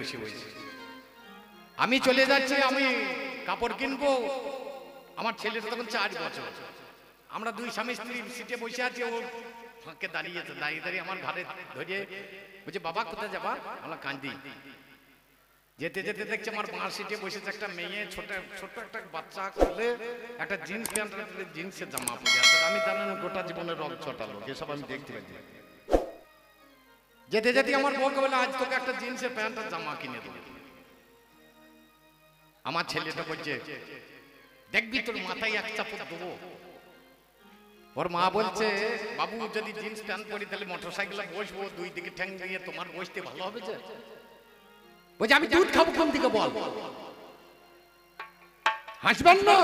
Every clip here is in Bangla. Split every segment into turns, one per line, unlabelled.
বসে বসে। আমি চলে যাচ্ছি, আমি কাপড় কিনবো। আমার ছেলেটা তখন 4 বছর। আমরা দুই স্বামী স্ত্রী সিটে বসে আছি, ও ফাঁকে দাঁড়িয়েছে, দাঁড়িয়ে আমার ঘাড়ে ধরে বলছে, বাবা কোথায় যাবা? আমরা কান্দি। যেতে যেতে দেখছি আমার বাঁ সিটে বসেছে একটা মেয়ে, ছোট একটা বাচ্চা কোলে একটা জিন্স প্যান্ট, জিন্সের জামা পরে আছে। আমি জানেন গোটা জীবনের রং ছটালো, এসব আমি দেখতে পাচ্ছি। যেতে যেতে আমার বউকে বলে, আজ তোকে একটা জিন্সের প্যান্ট আর জামা কিনে দেবো। আমার ছেলেটা বলছে, দেখবি তোর মাথায় এক চাপড় দেবো। ওর মা বলছে, বাবু যদি জিন্স প্যান্ট পরি তাহলে মোটরসাইকেলে বসবো, দুই দিকে ঠ্যাং দিয়ে, তোমার বসতে ভালো হবে। যে বলছে, আমি দুধ খাবো কোন দিকে বল? হাসবেন না,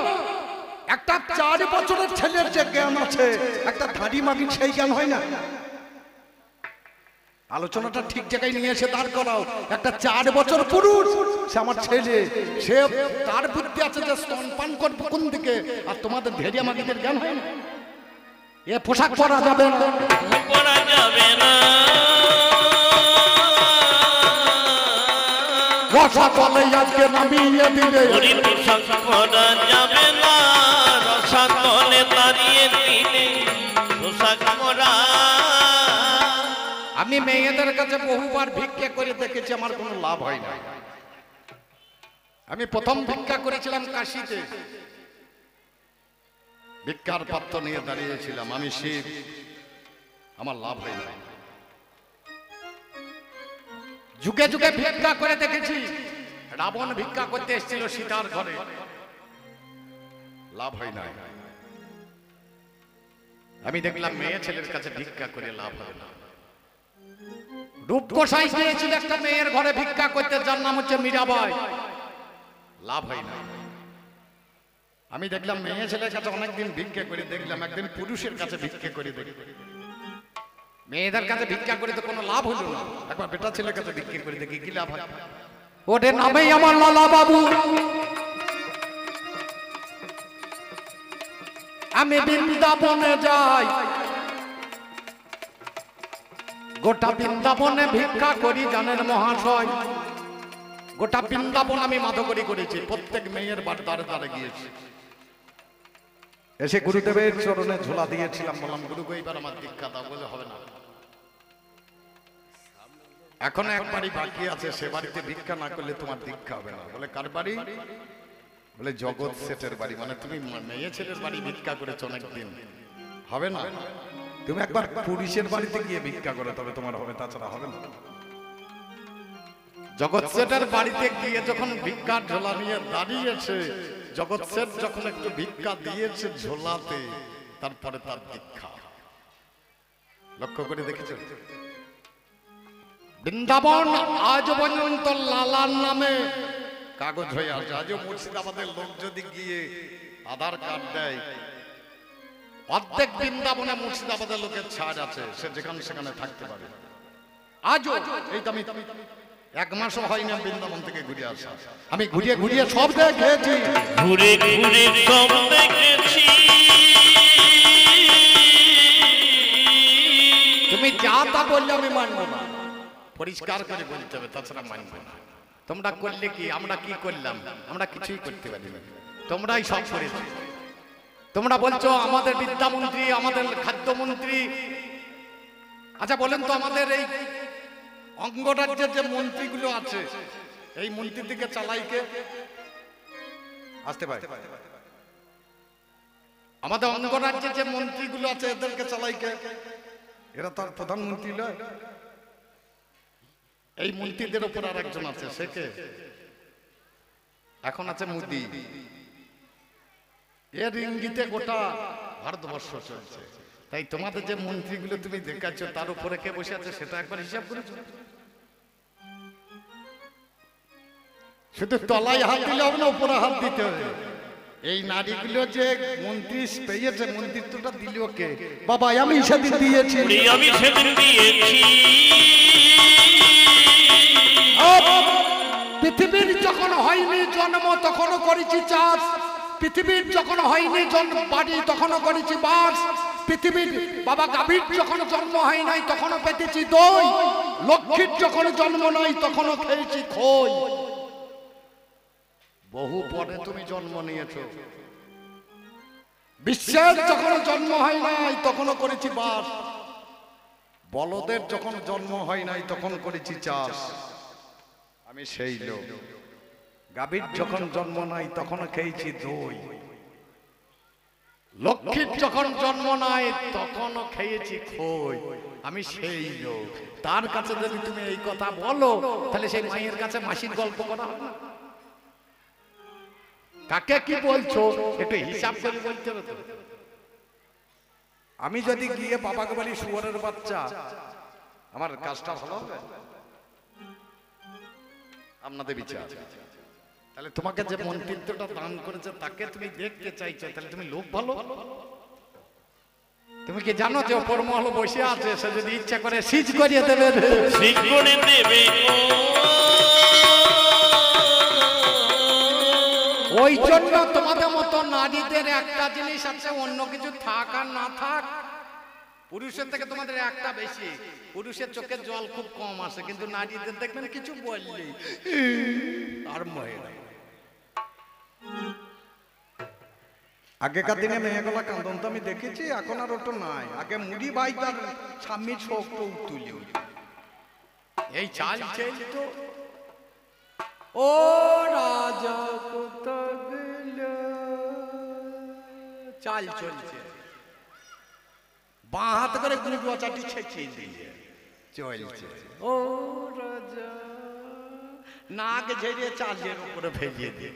একটা 4 বছরের ছেলের যে জ্ঞান আছে, একটা ধাড়ি মাগির সেই জ্ঞান হয় না। আলোচনাটা ঠিক জায়গায় নিয়ে এসে দাঁড় করাও। একটা 4 বছর পুরুষ, সে আমার ছেলে, সে তার বুদ্ধি আছে যে স্তনপান করবো কোন দিকে, আর তোমাদের ভেড়িয়া মাগিদের জ্ঞান হয় না। এ পোশাক পরা যাবে না,
পরা যাবে না,
রসাতলে আজকে নামিয়ে দিলে।
পোশাক পরা যাবে না, রসাতলে তাড়িয়ে দিলে পোশাক পরা।
আমি মেয়েদের কাছে বহুবার ভিক্ষা করে দেখেছি, আমার কোনো লাভ হয় না। আমি প্রথম ভিক্ষা করেছিলাম কাশিতে, ভিক্ষার পাত্র নিয়ে দাঁড়িয়েছিলাম, আমি শিব, আমার লাভ হয় না। যুগে যুগে ভিক্ষা করে দেখেছি। রাবণ ভিক্ষা করতে এসেছিল সীতার ঘরে, লাভ হয় না। আমি দেখলাম মেয়ে ছেলের কাছে ভিক্ষা করে লাভ হবে না। রূপকোষাই গিয়েছিল একটা মেয়ের ঘরে ভিক্ষা করতে, যার নাম হচ্ছে মীরাবাই, লাভ হয় না। আমি দেখলাম মেয়ে ছেলের কাছে অনেকদিন ভিক্ষা করে দেখলাম, একদিন পুরুষের কাছে ভিক্ষা করে দেখলাম, মেয়েদের কাছে ভিক্ষা করে তো কোনো লাভ হলো না। একবার বেটা ছেলের কাছে ভিক্ষা করে দেখি কি লাভ হয়। ওদের নামেই আমার লালা বাবু। আমি বৃন্দাবনে যাই, গোটা বৃন্দাবনে ভিক্ষা করি, জানেন মহাশয়, গোটা বৃন্দাবন আমি মাধকরি করেছি, প্রত্যেক মেয়ের দ্বারে দ্বারে গিয়েছি। এসে গুরুদেবের চরণে ঝোলা দিয়েছিলাম, বললাম গুরু গো এবার আমার দীক্ষা দাও। বলে হবে না, এখনো এক বাড়ি বাকি আছে, সে বাড়িতে ভিক্ষা না করলে তোমার দীক্ষা হবে না। বলে কার বাড়ি? বলে জগৎ শেঠের বাড়ি। মানে তুমি মেয়ে ছেলের বাড়ি ভিক্ষা করেছো অনেকদিন, হবে না। তুমি একবার পুরুষের বাড়িতে গিয়ে ভিক্ষা করে, তবে তোমার হবে, তাছাড়া হবে না। জগৎ শেঠের বাড়িতে গিয়ে যখন ভিক্ষার ঝোলা নিয়ে দাঁড়িয়েছে, জগৎ শেঠ যখন একটু ভিক্ষা দিয়েছে ঝোলাতে, তারপরে তার দীক্ষা। লক্ষ্য করে দেখেছো? বৃন্দাবন আজ পর্যন্ত লালার নামে কাগজ হয়ে আছে। আজও মুর্শিদাবাদের লোক যদি গিয়ে আধার কার্ড দেয়, অর্ধেক বৃন্দাবনে মুর্শিদাবাদের লোকের ছাড় আছে, সে যেখানে সেখানে থাকতে পারে। আজও এই আমি 1 মাসও হয়নি বৃন্দাবন থেকে ঘুরে আসা। আমি ঘুরিয়ে ঘুরিয়ে সব দেখেছি,
ঘুরে ঘুরে সব দেখেছি।
তুমি যা তা বললে আমি মানবো না, পরিষ্কার করে বলতে হবে, তাছাড়া মানবো না। তোমরা করলে কি, আমরা কি করলাম? আমরা কিছুই করতে পারি না, তোমরাই সব করেছো। তোমরা বলছো আমাদের বিদ্যামন্ত্রী, আমাদের খাদ্যমন্ত্রী। আচ্ছা বলেন তো, আমাদের এই অঙ্গরাজ্যের যে মন্ত্রীগুলো আছে, এই মন্ত্রী থেকে চালাই কে? আসতে পারে। আমাদের অঙ্গরাজ্যের যে মন্ত্রীগুলো আছে, এদেরকে চালাই কে? এরা তার প্রধানমন্ত্রী নয়। এই মন্ত্রীদের উপর আর একজন আছে, সে কে? এখন আছে মোদি। এর ইঙ্গিতে গোটা ভারতবর্ষ চলছে। তাই তোমাদের যে মন্ত্রীগুলো তুমি দেখাচ্ছ, তার উপরে কে বসে আছে সেটা একবার হিসাব করেছো? শুধু তলায় হাত দিলে হবে না, উপরে হাত দিতে হবে। এই নারীগুলো যে মন্ত্রী পেয়েছে, মন্ত্রিত্বটা দিল কে? বাবা আমি সেদিন দিয়েছি,
আমি সেদিন দিয়েছি।
পৃথিবীর যখন হয়নি জন্ম, তখনও করেছি চাষ। পৃথিবীর যখন হয়নি বাড়ি, তখনও করেছি বাস।
পৃথিবীর বাবা গাভীর যখন জন্ম হয় নাই তখনও পেতেছি দই, লক্ষ্মীর যখন জন্ম নাই তখনও খেয়েছি খই। বহু পরে তুমি জন্ম নিয়েছো। বিশ্বের যখন জন্ম হয় নাই তখনও করেছি বাস, বলদের যখন জন্ম হয় নাই তখন করেছি চাষ। আমি সেই লোক। গাভীর যখন জন্ম নাই তখনও খেয়েছি দই, লক্ষ্মীর যখন জন্ম নাই তখনও খেয়েছি খই। আমি সেই লোক। তার কাছে যদি তুমি এই কথা বলো তাহলে সেই মায়ের কাছে মাসির গল্প করা হবে না। কাকে কি বলছো একটু হিসাব করে বলতে হবে তো। আমি যদি গিয়ে বাবাকে বলি শুয়োরের বাচ্চা, আমার কাজটা ভালো হবে? আপনাদের বিচার। তাহলে তোমাকে যে মন্ত্রিত্বটা দান করেছে তাকে তুমি দেখতে চাইছো, তাহলে তুমি লোক ভালো। তুমি কি জানো যে ওপর মহল বসে আছে, সে যদি ইচ্ছা করে সিজ করিয়ে দেবে,
সিজ করে দেবে।
ওই জন্য তোমাদের মতো নারীদের একটা জিনিস আছে, অন্য কিছু থাক আর না থাক, পুরুষের থেকে তোমাদের একটা বেশি। পুরুষের চোখে জল খুব কম আসে, কিন্তু নারীদের দেখবেন কিছু বললেই আর মহিলা।
আগেকার দিনে মেয়েগুলা কান্দন তো আমি দেখেছি, এখন আর ওটা নাই। আগে মুড়ি ভাই তার স্বামী চোখ তুলে
এই চাল চেল তো ও রাজা কোথা গেল, চাল চলছে।
বাঁ হাত করে গুঁড়ি ছেঁচিয়ে দিয়ে চলছে।
ও রাজা নাক ঝেড়ে চালের উপরে ফেলিয়ে দিয়ে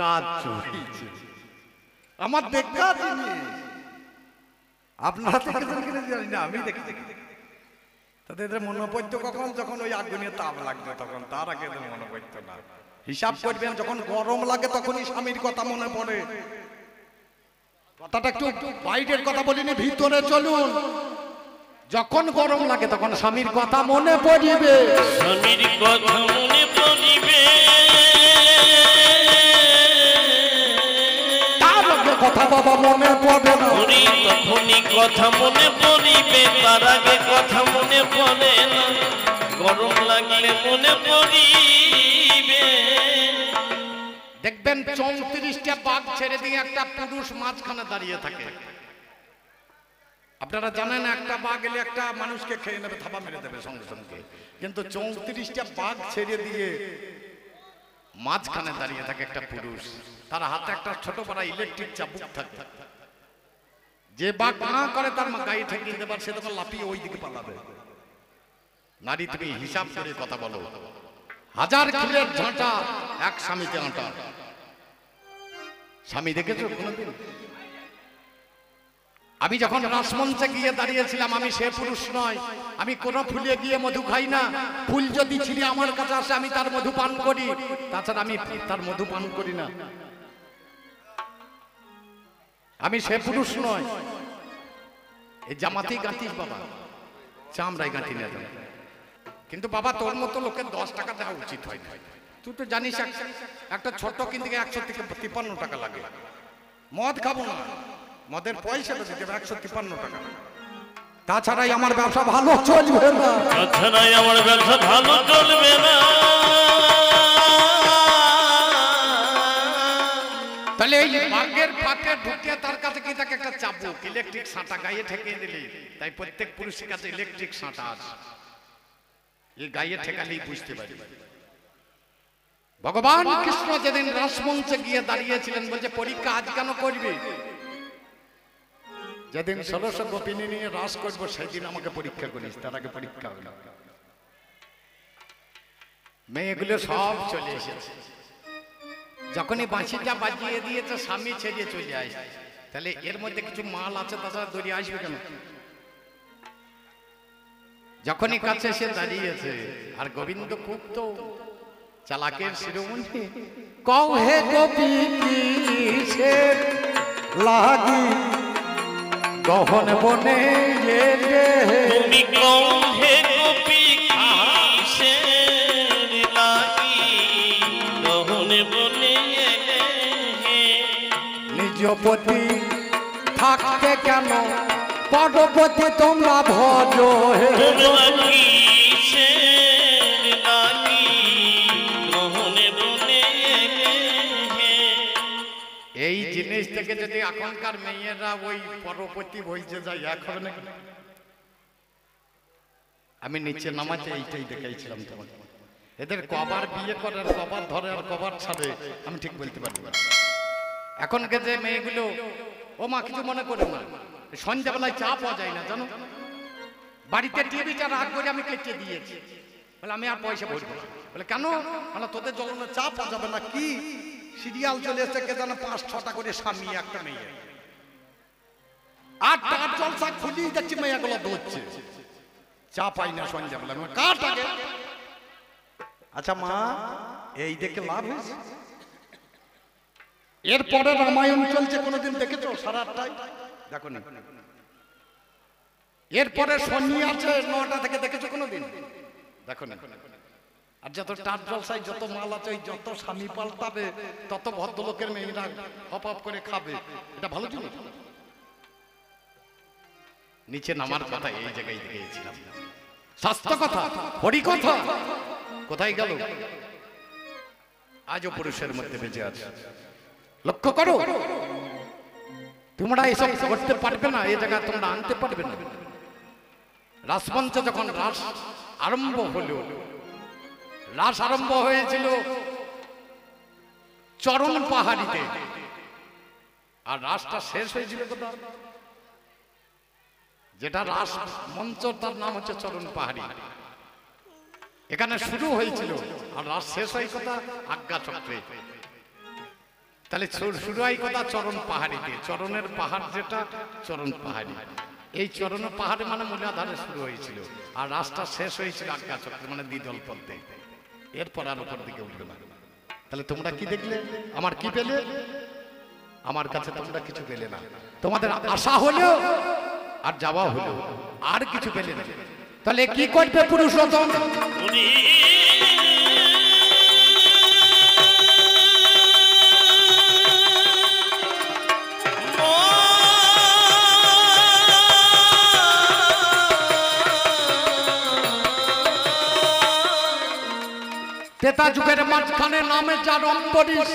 কাজ চলছে।
আমার দেখা জিনিস আপনারা দেখেছেন কিনা জানি না, আমি দেখেছি। তাদের মনে পড়তো কখন, যখন ওই আগুনে তাপ লাগবে তখন, তার আগে মনে পড়তো না। হিসাব করবেন যখন গরম লাগে তখনই স্বামীর কথা মনে পড়ে। কথাটা একটু বাইরের কথা বলিনি, ভিতরে চলুন।
যখন গরম লাগে তখন স্বামীর কথা মনে পড়িবে,
স্বামীর কথা মনে পড়িবে।
তার আগে কথা বাবা মনে পড়ে না।
তখনই কথা মনে পড়িবে, তার আগে কথা মনে পড়ে না। গরম লাগলে মনে পড়িবে।
দেখবেন 34টা বাঘ ছেড়ে দিয়ে একটা পুরুষ মাঝখানে দাঁড়িয়ে থাকে। আপনারা জানেন একটা বাঘ এলে একটা মানুষকে খেয়ে নেবে, থাবা মেরে দেবে সঙ্গে সঙ্গে, কিন্তু 34টা বাঘ ছেড়ে দিয়ে মাঝখানে দাঁড়িয়ে থাকে একটা পুরুষ। তার হাতে একটা ছোট বড় ইলেকট্রিক চাবুক থাকে। যে বাঘ না করে তার গায়ে ঠেকিয়ে দেবার, সে তখন লাফিয়ে ওই দিকে পালাবে। নারী তুমি হিসাব করে কথা বলো। হাজার খিলের ঝাঁটা এক স্বামীতে আঁটা। স্বামী দেখেছো কোনোদিন? আমি যখন রাসমঞ্চে গিয়ে দাঁড়িয়েছিলাম, আমি সে পুরুষ নয়। আমি কোনো ফুলে গিয়ে মধু খাই না। ফুল যদি ছিঁড়ে আমার কাছে আসে আমি তার মধু পান করি, তাছাড়া আমি তার মধু পান করি না। আমি সে পুরুষ নয়। এই জামাতেই গাঁথিস বাবা, চামড়াই গাঁথি না। কিন্তু বাবা তোর মতো লোকের 10 টাকা দেওয়া উচিত হয় না। তুই তো জানিস একটা ছোট্ট কিনতে 153 টাকা লাগে। মদ খাবো না, মদের পয়সাটা দিতে 153 টাকা। তাছাড়াই আমার ব্যবসা ভালো চলবে না,
তাছাড়াই আমার ব্যবসা ভালো চলবে না।
তাহলে এই বাঘের ফাঁকে ঢুকে তার কাছে কি থাকে একটা চাবুক, ইলেকট্রিক সাঁটা গায়ে ঠেকিয়ে দিলি। তাই প্রত্যেক পুরুষের কাছে ইলেকট্রিক সাঁটা আছে। এই গায়ে ঠেকালেই বুঝতে পারি। ভগবান কৃষ্ণ যেদিন রাসমঞ্চে গিয়ে দাঁড়িয়েছিলেন, বলছে পরীক্ষা আজ কেন করবি? যেদিন 1600 গোপিনী নিয়ে রাস করবো সেদিন আমাকে পরীক্ষা করিস, তার আগে পরীক্ষা হলো। মেয়েগুলো সব চলে এসেছে। যখনই বাঁশিটা বাজিয়ে দিয়েছে স্বামী ছেড়িয়ে চলে আসে। তাহলে এর মধ্যে কিছু মাল আছে, তাছাড়া দড়িয়ে আসবে কেন? যখনই কাছে এসে দাঁড়িয়েছে, আর গোবিন্দ খুব তো চালাকের শিরোমণি, কও হে গোপী কিসের লাগি গহন বনে এলে,
তুমি কও হে গোপী কিসের লাগি গহন বনে এলে,
নিজ পতি থাকতে কেন
পরপতি তোমরা ভজ হে
তোমরা কিসের লাগি গ্রহণে বনে
এই জিনিস থেকে যদি এখনকার মেয়েরা ওই পরপতি বলছে যাই এখন নাকি আমি নিচে নামাতে এইটাই দেখাইছিলাম তোমাকে এদের কবার বিয়ে করে আর কবার ধরে আর কবার ছাড়ে আমি ঠিক বলতে পারবো না এখনকে যে মেয়েগুলো ও মা কিছু মনে করে না সন্ধ্যাবেলায় চা পাওয়া যায় না জানো বাড়িতে টিভিটা রাগ করে আমি কেটে দিয়েছি বলে আমি আর পয়সা ভরবো না বলে কেন মানে তোদের জন্য চা পাওয়া যাবে না কি সিরিয়াল চলে এসে কে জানো 5-6টা করে স্বামী একটা মেয়ে আর তার জলসা খুলি দেখছি মেয়েগুলো দৌড়ছে চা পাই না সন্ধ্যাবেলা কার টাকে আচ্ছা মা এই দেখে লাভ হয়েছে এরপরে রামায়ণ চলছে কোনোদিন দেখেছো 8:30টায় দেখো না এরপরে শনি আছে 9টা থেকে দেখেছো কোনোদিন দেখো না আর যত টাট জলসায় যত মাল আছে ওই যত স্বামী পাল্টাবে তত ভদ্রলোকের মেয়েরা হপ হপ করে খাবে এটা ভালো জিনিস নিচে নামার কথা এই জায়গায় দেখেছিলাম স্বাস্থ্য কথা হরি কথা কোথায় গেল আজও পুরুষের মধ্যে বেঁচে আছে লক্ষ্য করো তোমরা এসব করতে পারবে না এই জায়গায় তোমরা আনতে পারবে না রাসমঞ্চে যখন রাস আরম্ভ হলো রাস আরম্ভ হয়েছিল চরণ পাহাড়িতে আর রাসটা শেষ হয়েছিল কোথায় যেটা রাস মঞ্চ তার নাম হচ্ছে চরণ পাহাড়ি এখানে শুরু হয়েছিল আর রাস শেষ হয় কথা আজ্ঞা চক্রে তাহলে শুরু হয় কথা চরণ পাহাড়িতে চরণের পাহাড় যেটা চরণ পাহাড়ি এই চরণ পাহাড়ে মানে মূলাধারে শুরু হয়েছিল আর রাস্তা শেষ হয়েছিল আজ্ঞা চক্রে মানে দ্বিদল পথে এরপর আর উপর দিকে উঠবে না তাহলে তোমরা কি দেখলে আমার কি পেলে আমার কাছে তোমরা কিছু পেলে না তোমাদের আশা হলো আর যাওয়া হলো আর কিছু পেলে না তাহলে কি করবে পুরুষোত্তম তেতা যুগের মাঝখানে নামে যার অম্বরীশ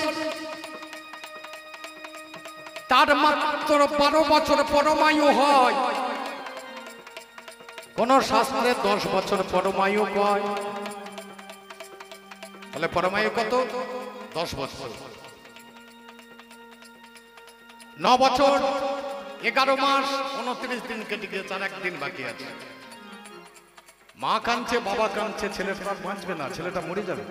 তার মাত্র 12 বছর পরমায়ু হয় কোন শাস্ত্রে 10 বছর পরমায়ু কয় তাহলে পরমায়ু কত 10 বছর 9 বছর 11 মাস 29 দিন কেটে গেছে আর একদিন বাকি আছে মা কাঁদছে বাবা কাঁদছে ছেলেটা বাঁচবে না ছেলেটা মরে যাবে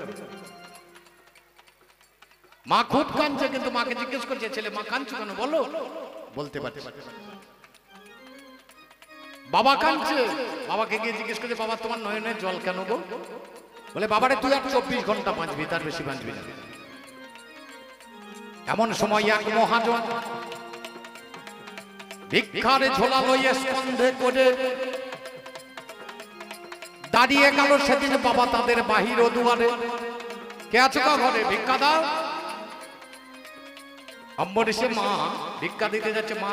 মা খুব কাঁদছে কিন্তু মাকে জিজ্ঞেস করছে ছেলে মা কাঁদছো কেন বলো বলতে পারছে বাবা কাঁদছে বাবাকে গিয়ে জিজ্ঞেস করছে বাবা তোমার নয়নের জল কেন গো বলে বাবারে তুই আর 24 ঘন্টা বাঁচবি তার বেশি বাঁচবি না এমন সময় এক মহাজন ভিক্ষার ঝোলা লইয়ে স্কন্ধে করে দাঁড়িয়ে গেল সেদিন বাবা তাদের বাহির ও দুয়ারে কে আছো ঘরে ভিক্ষা দাও অম্বরীশে মা ভিক্ষা দিতে যাচ্ছে মা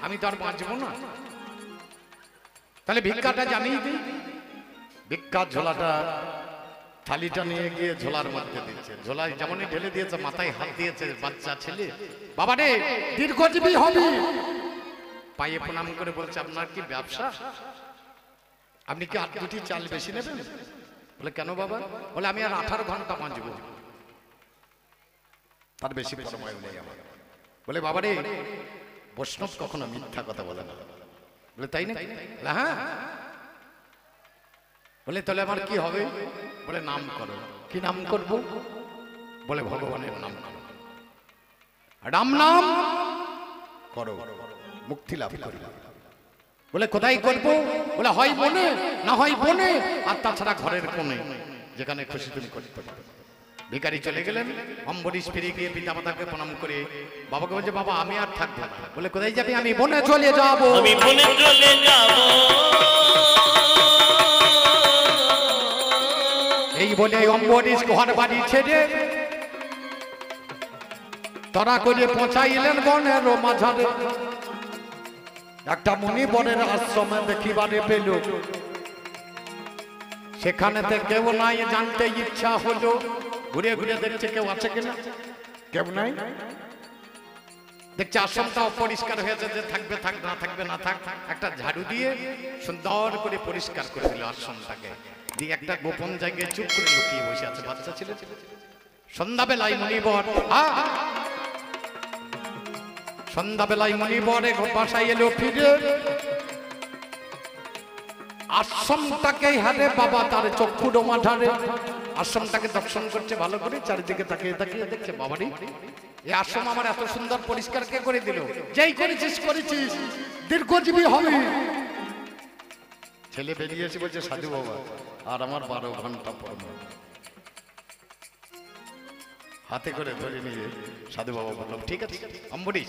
আমি তো আর বাঁচবো না তাহলে ভিক্ষাটা আমি দিই ভিক্ষার ঝোলাটা থালিটা নিয়ে গিয়ে ঝোলার মধ্যে দিচ্ছে ঝোলায় যেমনই ঢেলে দিয়েছে মাথায় হাত দিয়েছে বাচ্চা ছেলে বাবা রে দীর্ঘজীবী হবে পায়ে প্রণাম করে বলছে আপনার কি ব্যবসা আপনি কি আর 2টি চাল বেশি নেবেন বলে কেন বাবা বলে আমি আর 18 ঘন্টা বাঁচবো তার বেশি পরমায়ু নেই আমার বলে বাবা রে বৈষ্ণব কখনো মিথ্যা কথা বলে না বলে তাই না হ্যাঁ বলে তাহলে আমার কি হবে বলে নাম করো কি নাম করব বলে ভগবানের নাম করো রাম নাম করো মুক্তি লাভ করো বলে কোথায় করব বলে হয় মনে না হয় বনে আর তাছাড়া ঘরের কোণে যেখানে খুশি তুমি করতে পারবে ভিখারি চলে গেলেন অম্বরীশ ফিরে গিয়ে পিতামাতাকে প্রণাম করে বাবাকে বলছে বাবা আমি আর থাকবো না বলে কোথায় যাবি আমি বনে চলে যাব
আমি বনে চলে যাব
এই বলে অম্বরীশ ঘর বাড়ি ছেড়ে তরা করে পৌঁছাইলেন বনের মাঝারে
একটা মুনিবরের আশ্রমে দেখিবারে পেল,
সেখানেতে কেউ নাই, জানতে ইচ্ছা হলো, ঘুরে ঘুরে দেখছে কেউ আছে কিনা,
কেউ নাই।
দেখছে আশ্রমটা অপরিষ্কার হয়েছে, যে থাকবে থাক, না থাকবে না থাক। একটা ঝাড়ু দিয়ে সুন্দর করে পরিষ্কার করে দিল আশ্রমটাকে, দিয়ে একটা গোপন জায়গায় চুপ করে লুকিয়ে বসে আছে বাচ্চা ছেলে। সন্ধ্যাবেলায় মুনিবর সন্ধ্যাবেলায় মুনিবরে বাসায় এলো ফিরে, আশ্রমটাকে হারে বাবা তার চক্ষু ডোমা ধারে, আশ্রমটাকে দর্শন করছে ভালো করে, চারিদিকে তাকিয়ে তাকিয়ে দেখছে বাবারি এই আশ্রম আমার এত সুন্দর পরিষ্কার কে করে দিল? যেই করেছিস করেছিস,
দীর্ঘজীবী হবে। ছেলে বেরিয়েছে বলছে সাধু বাবা আর আমার 12 ঘন্টা পর
হাতে করে ধরে নিয়ে সাধু বাবা বলল ঠিক আছে অম্বরীশ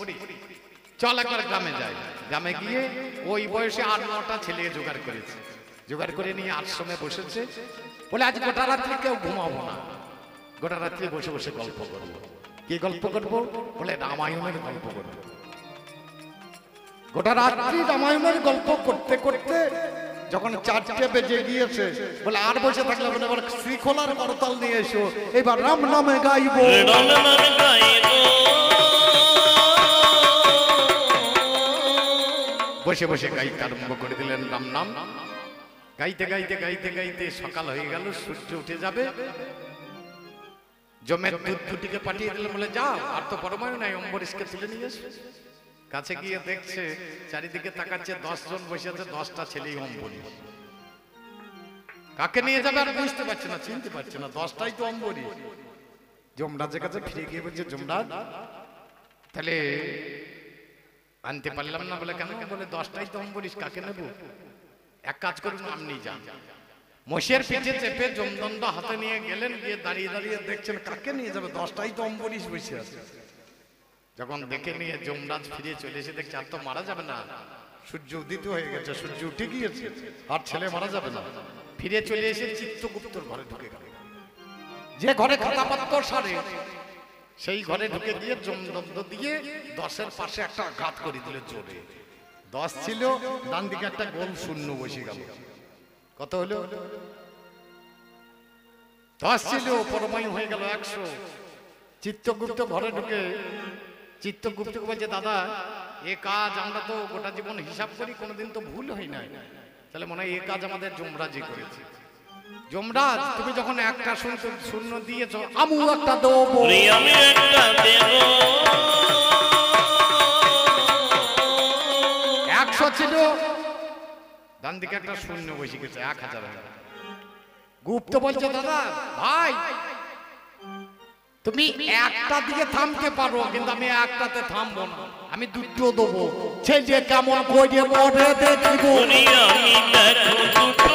চল একবার গ্রামে যাই। গ্রামে গিয়ে ওই বয়সে 8-9টা ছেলে জোগাড় করেছে, জোগাড় করে নিয়ে আশ্রমে বসেছে। বলে আজ গোটা রাত্রি কেউ ঘুমাবো না, গোটা রাত্রি বসে বসে গল্প করবো। কি গল্প করবো? বলে রামায়ণের গল্প করবো।
গোটা রাত্রি রামায়ণের গল্প করতে করতে যখন 4টে বেজে গিয়েছে, বলে আর বসে থাকলে বলে এবার শ্রীখোলার করতাল নিয়ে এসো, এবার রাম নামে গাইবো।
বসে বসে গাইতে আরম্ভ করে দিলেন রাম নাম। গাইতে গাইতে গাইতে গাইতে সকাল হয়ে গেল, সূর্য উঠে যাবে। জমের দুধ দুটিকে পাঠিয়ে দিলেন, বলে যাও আর তো পরমায়ু নাই, অম্বরীশকে তুলে নিয়ে এসো। কাছে গিয়ে দেখছে চারিদিকে তাকাচ্ছে, 10 জন বসে আছে, 10টা ছেলেই অম্বরীশ। কাকে নিয়ে যাবে আর বুঝতে পারছে না, চিনতে পারছে না, 10টাই তো অম্বরীশ। যমরাজের কাছে ফিরে গিয়ে বলছে যমরাজ তাহলে আনতে পারলাম না। বলে কেন? বলে 10টাই তো অম্বরীশ, কাকে নেব? এক কাজ করুন আপনি যান। মোষের পিঠে চেপে যমদণ্ড হাতে নিয়ে গেলেন, গিয়ে দাঁড়িয়ে দাঁড়িয়ে দেখছেন কাকে নিয়ে যাবে, 10টাই তো অম্বরীশ বসে আছে। যখন দেখে নিয়ে যমরাজ ফিরে চলে এসে দেখছে আর তো মারা যাবে না,
সূর্য উদিত হয়ে গেছে, সূর্য উঠে গিয়েছে, আর ছেলে মারা যাবে না।
ফিরে চলে এসে চিত্রগুপ্তর ঘরে ঢুকে গেল।
যে ঘরে খাতাপত্র সারে
সেই ঘরে ঢুকে গিয়ে যমদণ্ড দিয়ে 10-এর পাশে একটা আঘাত করে দিল জোরে।
10 ছিল, ডান দিকে একটা গোল শূন্য বসে গেল।
কত হলো? 10 ছিল, পরমায়ু হয়ে গেল 100। চিত্রগুপ্ত ঘরে ঢুকে চিত্রগুপ্তকে বলছে দাদা এ কাজ আমরা তো গোটা জীবন হিসাব করি, কোনোদিন তো ভুল হয় না, তাহলে মনে হয় এ কাজ আমাদের যমরাজই করেছে। যমরাজ তুমি যখন একটা শূন্য দিয়েছ,
আমু একটা দেবো,
আমি একটা দেব।
100 ছিল, ডান দিকে একটা শূন্য বসে গেছে, 1000 হয়ে গেল। গুপ্ত বলছে দাদা ভাই তুমি একটা দিকে থামতে পারো, কিন্তু আমি একটাতে থামবো না, আমি 2টো দেবো।
ছেলে কেমন করে মরে দেখিব,
আমি দেখো দুটো